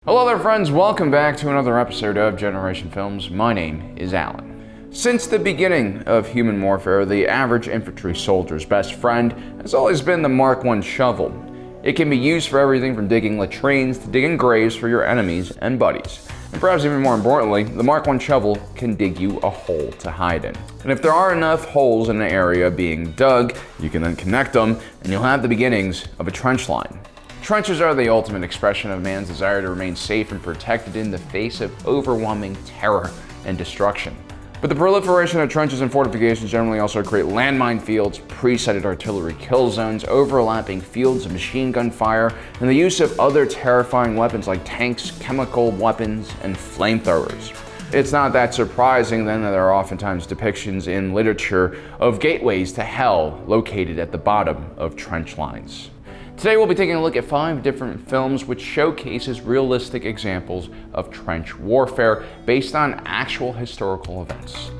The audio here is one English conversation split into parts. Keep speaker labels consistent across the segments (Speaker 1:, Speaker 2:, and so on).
Speaker 1: Hello there friends, welcome back to another episode of Generation Films. My name is Alan. Since the beginning of human warfare, the average infantry soldier's best friend has always been the Mark I shovel. It can be used for everything from digging latrines to digging graves for your enemies and buddies. And perhaps even more importantly, the Mark I shovel can dig you a hole to hide in. And if there are enough holes in an area being dug, you can then connect them and you'll have the beginnings of a trench line. Trenches are the ultimate expression of man's desire to remain safe and protected in the face of overwhelming terror and destruction. But the proliferation of trenches and fortifications generally also create landmine fields, pre-sighted artillery kill zones, overlapping fields of machine gun fire, and the use of other terrifying weapons like tanks, chemical weapons, and flamethrowers. It's not that surprising then that there are oftentimes depictions in literature of gateways to hell located at the bottom of trench lines. Today we'll be taking a look at 5 different films which showcases realistic examples of trench warfare based on actual historical events.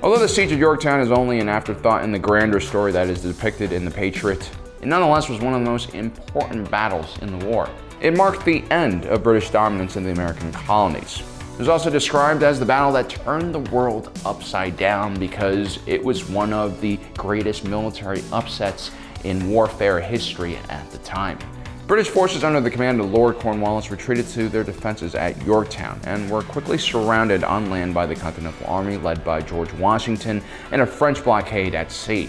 Speaker 1: Although the Siege of Yorktown is only an afterthought in the grander story that is depicted in The Patriot, it nonetheless was one of the most important battles in the war. It marked the end of British dominance in the American colonies. It was also described as the battle that turned the world upside down because it was one of the greatest military upsets in warfare history at the time. British forces under the command of Lord Cornwallis retreated to their defenses at Yorktown and were quickly surrounded on land by the Continental Army led by George Washington and a French blockade at sea.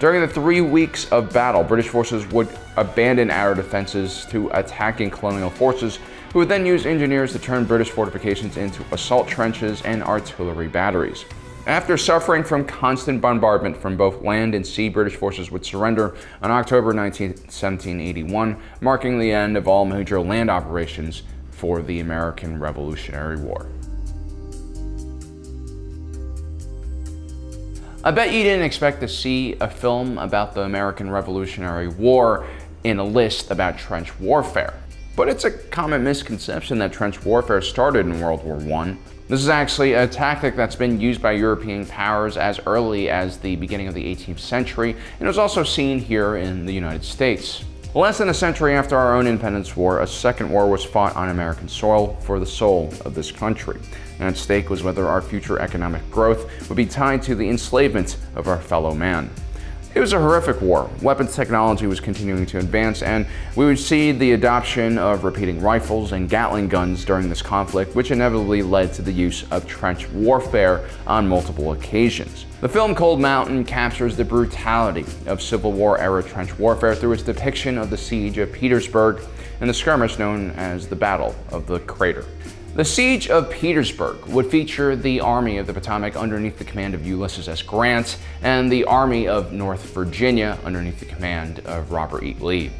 Speaker 1: During the 3 weeks of battle, British forces would abandon our defenses to attacking colonial forces, who would then use engineers to turn British fortifications into assault trenches and artillery batteries. After suffering from constant bombardment from both land and sea, British forces would surrender on October 19, 1781, marking the end of all major land operations for the American Revolutionary War. I bet you didn't expect to see a film about the American Revolutionary War in a list about trench warfare. But it's a common misconception that trench warfare started in World War I. This is actually a tactic that's been used by European powers as early as the beginning of the 18th century, and it was also seen here in the United States. Less than a century after our own independence war, a second war was fought on American soil for the soul of this country. And at stake was whether our future economic growth would be tied to the enslavement of our fellow man. It was a horrific war. Weapons technology was continuing to advance, and we would see the adoption of repeating rifles and Gatling guns during this conflict, which inevitably led to the use of trench warfare on multiple occasions. The film Cold Mountain captures the brutality of Civil War-era trench warfare through its depiction of the Siege of Petersburg and the skirmish known as the Battle of the Crater. The Siege of Petersburg would feature the Army of the Potomac underneath the command of Ulysses S. Grant and the Army of North Virginia underneath the command of Robert E. Lee.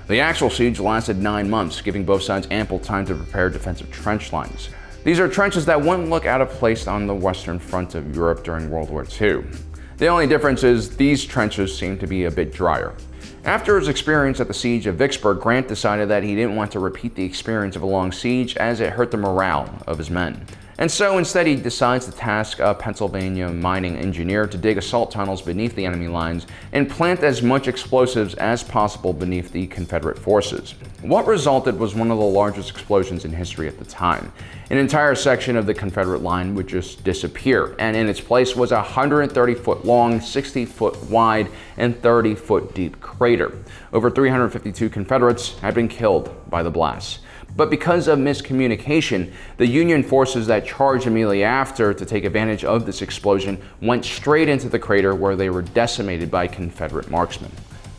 Speaker 1: The actual siege lasted 9 months, giving both sides ample time to prepare defensive trench lines. These are trenches that wouldn't look out of place on the western front of Europe during World War II. The only difference is these trenches seem to be a bit drier. After his experience at the Siege of Vicksburg, Grant decided that he didn't want to repeat the experience of a long siege as it hurt the morale of his men. And so instead he decides to task a Pennsylvania mining engineer to dig assault tunnels beneath the enemy lines and plant as much explosives as possible beneath the Confederate forces. What resulted was one of the largest explosions in history at the time. An entire section of the Confederate line would just disappear, and in its place was a 130-foot long, 60-foot wide, and 30-foot deep crater. Over 352 Confederates had been killed by the blast. But because of miscommunication, the Union forces that charged immediately after to take advantage of this explosion went straight into the crater where they were decimated by Confederate marksmen.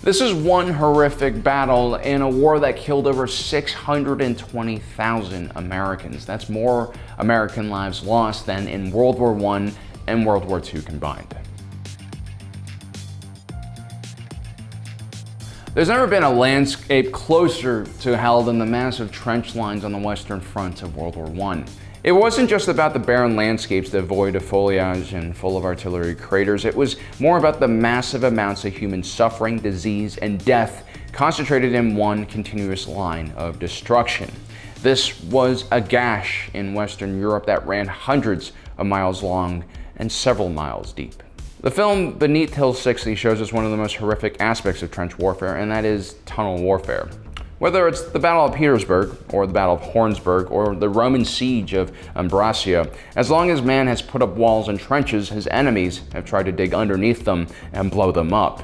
Speaker 1: This is one horrific battle in a war that killed over 620,000 Americans. That's more American lives lost than in World War I and World War II combined. There's never been a landscape closer to hell than the massive trench lines on the western front of World War I. It wasn't just about the barren landscapes devoid of foliage and full of artillery craters. It was more about the massive amounts of human suffering, disease, and death concentrated in one continuous line of destruction. This was a gash in Western Europe that ran hundreds of miles long and several miles deep. The film Beneath Hill 60 shows us one of the most horrific aspects of trench warfare, and that is tunnel warfare. Whether it's the Battle of Petersburg, or the Battle of Hornsburg, or the Roman siege of Ambracia, as long as man has put up walls and trenches, his enemies have tried to dig underneath them and blow them up.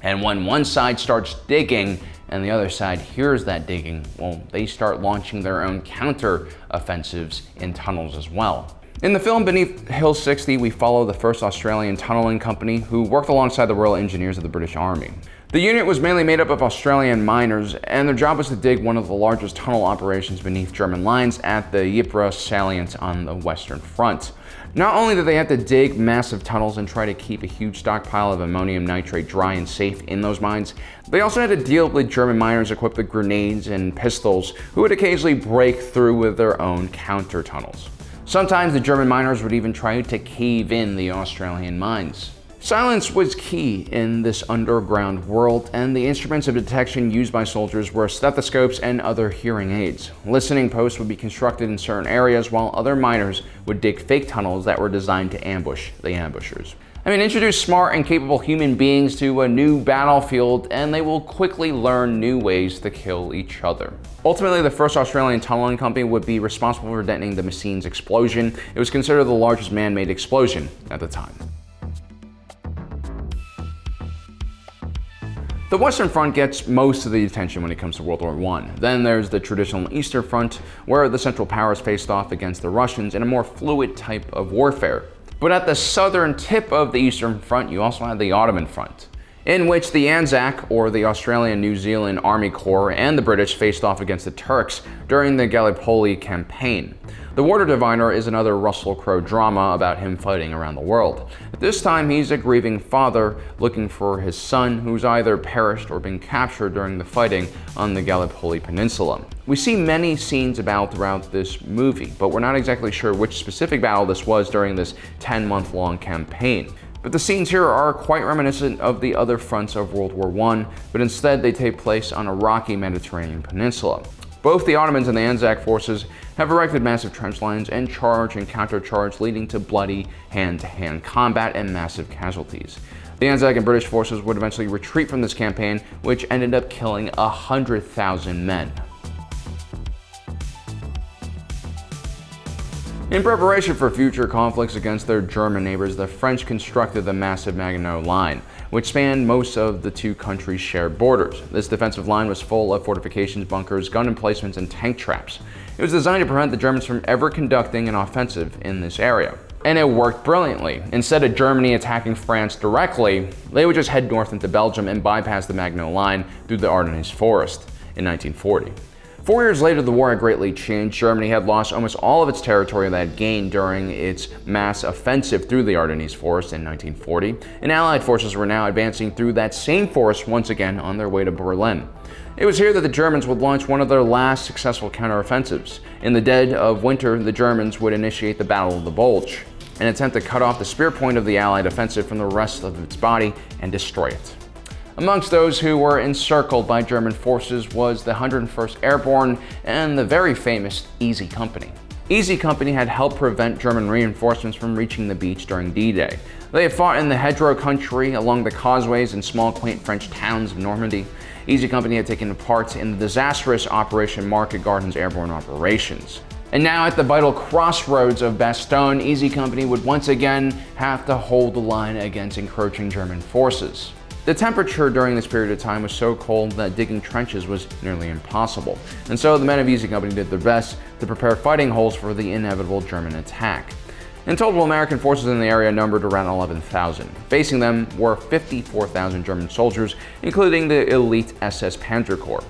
Speaker 1: And when one side starts digging and the other side hears that digging, well, they start launching their own counter-offensives in tunnels as well. In the film Beneath Hill 60, we follow the first Australian tunneling company who worked alongside the Royal Engineers of the British Army. The unit was mainly made up of Australian miners, and their job was to dig one of the largest tunnel operations beneath German lines at the Ypres salient on the Western Front. Not only did they have to dig massive tunnels and try to keep a huge stockpile of ammonium nitrate dry and safe in those mines, they also had to deal with German miners equipped with grenades and pistols who would occasionally break through with their own counter tunnels. Sometimes the German miners would even try to cave in the Australian mines. Silence was key in this underground world, and the instruments of detection used by soldiers were stethoscopes and other hearing aids. Listening posts would be constructed in certain areas, while other miners would dig fake tunnels that were designed to ambush the ambushers. Introduce smart and capable human beings to a new battlefield, and they will quickly learn new ways to kill each other. Ultimately, the first Australian tunneling company would be responsible for detonating the Messines explosion. It was considered the largest man-made explosion at the time. The Western Front gets most of the attention when it comes to World War I. Then there's the traditional Eastern Front, where the Central Powers faced off against the Russians in a more fluid type of warfare. But at the southern tip of the Eastern Front, you also had the Ottoman Front, in which the Anzac, or the Australian New Zealand Army Corps, and the British faced off against the Turks during the Gallipoli campaign. The Water Diviner is another Russell Crowe drama about him fighting around the world. At this time, he's a grieving father looking for his son, who's either perished or been captured during the fighting on the Gallipoli Peninsula. We see many scenes throughout this movie, but we're not exactly sure which specific battle this was during this 10-month-long campaign. But the scenes here are quite reminiscent of the other fronts of World War I, but instead they take place on a rocky Mediterranean peninsula. Both the Ottomans and the Anzac forces have erected massive trench lines and charge and countercharge, leading to bloody hand-to-hand combat and massive casualties. The Anzac and British forces would eventually retreat from this campaign, which ended up killing 100,000 men. In preparation for future conflicts against their German neighbors, the French constructed the massive Maginot Line, which spanned most of the two countries' shared borders. This defensive line was full of fortifications, bunkers, gun emplacements, and tank traps. It was designed to prevent the Germans from ever conducting an offensive in this area. And it worked brilliantly. Instead of Germany attacking France directly, they would just head north into Belgium and bypass the Maginot Line through the Ardennes Forest in 1940. 4 years later, the war had greatly changed. Germany had lost almost all of its territory that it gained during its mass offensive through the Ardennes Forest in 1940, and Allied forces were now advancing through that same forest once again on their way to Berlin. It was here that the Germans would launch one of their last successful counteroffensives. In the dead of winter, the Germans would initiate the Battle of the Bulge, an attempt to cut off the spear point of the Allied offensive from the rest of its body and destroy it. Amongst those who were encircled by German forces was the 101st Airborne and the very famous Easy Company. Easy Company had helped prevent German reinforcements from reaching the beach during D-Day. They had fought in the hedgerow country, along the causeways, and small quaint French towns of Normandy. Easy Company had taken part in the disastrous Operation Market Garden's airborne operations. And now at the vital crossroads of Bastogne, Easy Company would once again have to hold the line against encroaching German forces. The temperature during this period of time was so cold that digging trenches was nearly impossible, and so the men of Easy Company did their best to prepare fighting holes for the inevitable German attack. In total, American forces in the area numbered around 11,000. Facing them were 54,000 German soldiers, including the elite SS Panzer Corps.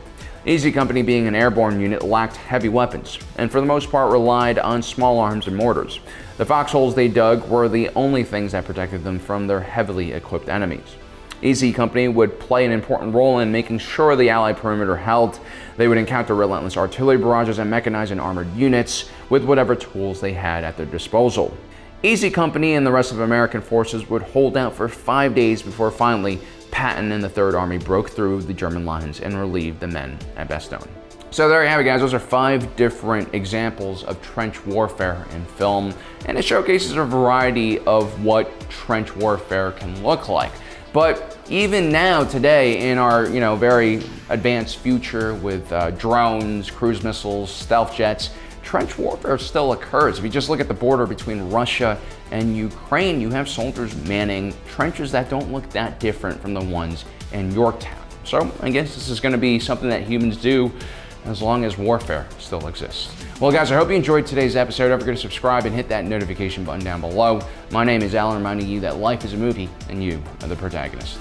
Speaker 1: Easy Company, being an airborne unit, lacked heavy weapons, and for the most part relied on small arms and mortars. The foxholes they dug were the only things that protected them from their heavily equipped enemies. Easy Company would play an important role in making sure the Allied perimeter held. They would encounter relentless artillery barrages and mechanized and armored units with whatever tools they had at their disposal. Easy Company and the rest of American forces would hold out for 5 days before finally Patton and the Third Army broke through the German lines and relieved the men at Bastogne. So there you have it, guys. Those are 5 different examples of trench warfare in film, and it showcases a variety of what trench warfare can look like. But even now, today, in our very advanced future with drones, cruise missiles, stealth jets, trench warfare still occurs. If you just look at the border between Russia and Ukraine, you have soldiers manning trenches that don't look that different from the ones in Yorktown. So I guess this is going to be something that humans do as long as warfare still exists. Well, guys, I hope you enjoyed today's episode. Don't forget to subscribe and hit that notification button down below. My name is Alan, reminding you that life is a movie and you are the protagonist.